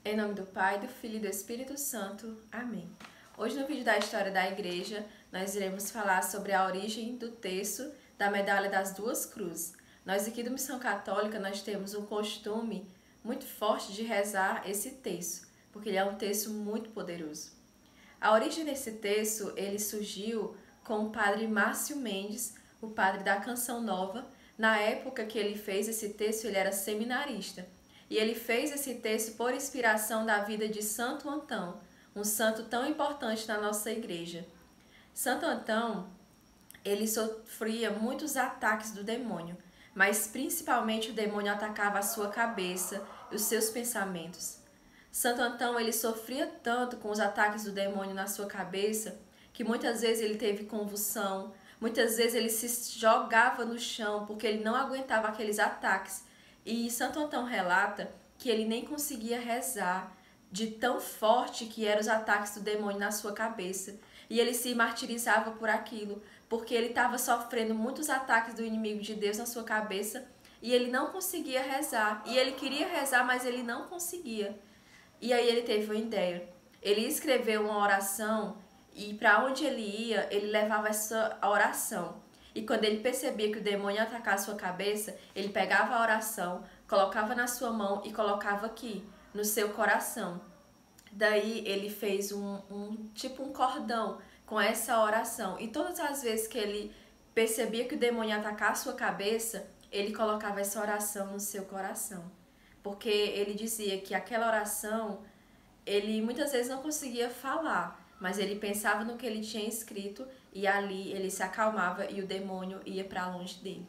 Em nome do Pai, do Filho e do Espírito Santo. Amém. Hoje, no vídeo da história da Igreja, nós iremos falar sobre a origem do terço da Medalha das Duas Cruzes. Nós aqui do Missão Católica, nós temos um costume muito forte de rezar esse terço, porque ele é um terço muito poderoso. A origem desse terço, ele surgiu com o padre Márcio Mendes, o padre da Canção Nova. Na época que ele fez esse terço, ele era seminarista. E ele fez esse texto por inspiração da vida de Santo Antão, um santo tão importante na nossa igreja. Santo Antão, ele sofria muitos ataques do demônio, mas principalmente o demônio atacava a sua cabeça e os seus pensamentos. Santo Antão, ele sofria tanto com os ataques do demônio na sua cabeça, que muitas vezes ele teve convulsão, muitas vezes ele se jogava no chão porque ele não aguentava aqueles ataques. E Santo Antão relata que ele nem conseguia rezar de tão forte que eram os ataques do demônio na sua cabeça. E ele se martirizava por aquilo, porque ele estava sofrendo muitos ataques do inimigo de Deus na sua cabeça e ele não conseguia rezar. E ele queria rezar, mas ele não conseguia. E aí ele teve uma ideia. Ele escreveu uma oração e para onde ele ia, ele levava essa oração. E quando ele percebia que o demônio ia atacar a sua cabeça, ele pegava a oração, colocava na sua mão e colocava aqui, no seu coração. Daí ele fez tipo um cordão com essa oração. E todas as vezes que ele percebia que o demônio ia atacar a sua cabeça, ele colocava essa oração no seu coração. Porque ele dizia que aquela oração, ele muitas vezes não conseguia falar, mas ele pensava no que ele tinha escrito e ali ele se acalmava e o demônio ia para longe dele.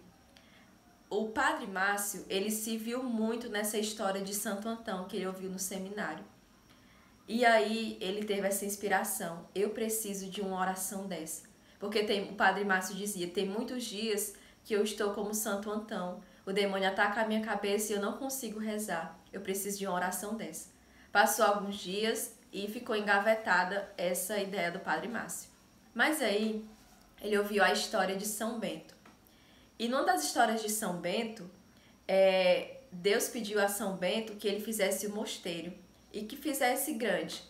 O padre Márcio, ele se viu muito nessa história de Santo Antão que ele ouviu no seminário. E aí ele teve essa inspiração, eu preciso de uma oração dessa. Porque o padre Márcio dizia, tem muitos dias que eu estou como Santo Antão, o demônio ataca a minha cabeça e eu não consigo rezar, eu preciso de uma oração dessa. Passou alguns dias e ficou engavetada essa ideia do padre Márcio. Mas aí ele ouviu a história de São Bento. E numa das histórias de São Bento, Deus pediu a São Bento que ele fizesse o mosteiro e que fizesse grande.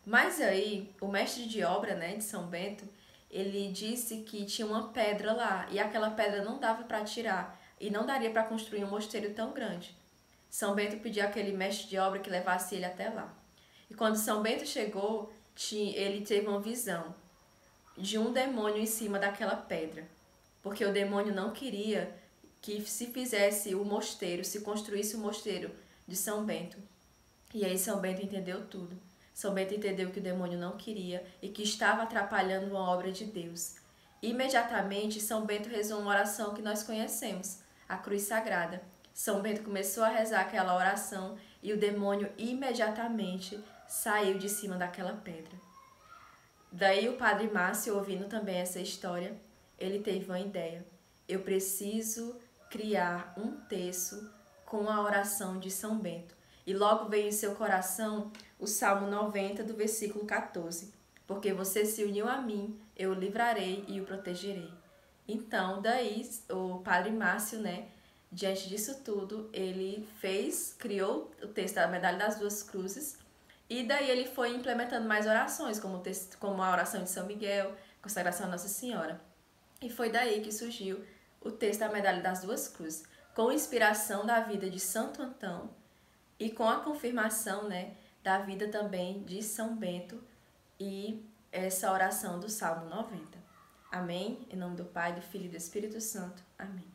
Mas aí o mestre de obra, de São Bento, ele disse que tinha uma pedra lá e aquela pedra não dava para tirar e não daria para construir um mosteiro tão grande. São Bento pediu àquele mestre de obra que levasse ele até lá. E quando São Bento chegou, ele teve uma visão de um demônio em cima daquela pedra. Porque o demônio não queria que se fizesse o mosteiro, se construísse o mosteiro de São Bento. E aí São Bento entendeu tudo. São Bento entendeu que o demônio não queria e que estava atrapalhando uma obra de Deus. Imediatamente, São Bento rezou uma oração que nós conhecemos, a Cruz Sagrada. São Bento começou a rezar aquela oração e o demônio imediatamente saiu de cima daquela pedra. Daí o padre Márcio, ouvindo também essa história, ele teve uma ideia. Eu preciso criar um terço com a oração de São Bento. E logo veio em seu coração o Salmo 90 do versículo 14. Porque você se uniu a mim, eu o livrarei e o protegerei. Então, daí o padre Márcio, diante disso tudo, ele criou o texto da Medalha das Duas Cruzes e daí ele foi implementando mais orações, como a oração de São Miguel, consagração a Nossa Senhora. E foi daí que surgiu o texto da Medalha das Duas Cruzes, com inspiração da vida de Santo Antão e com a confirmação, da vida também de São Bento e essa oração do Salmo 90. Amém? Em nome do Pai, do Filho e do Espírito Santo. Amém.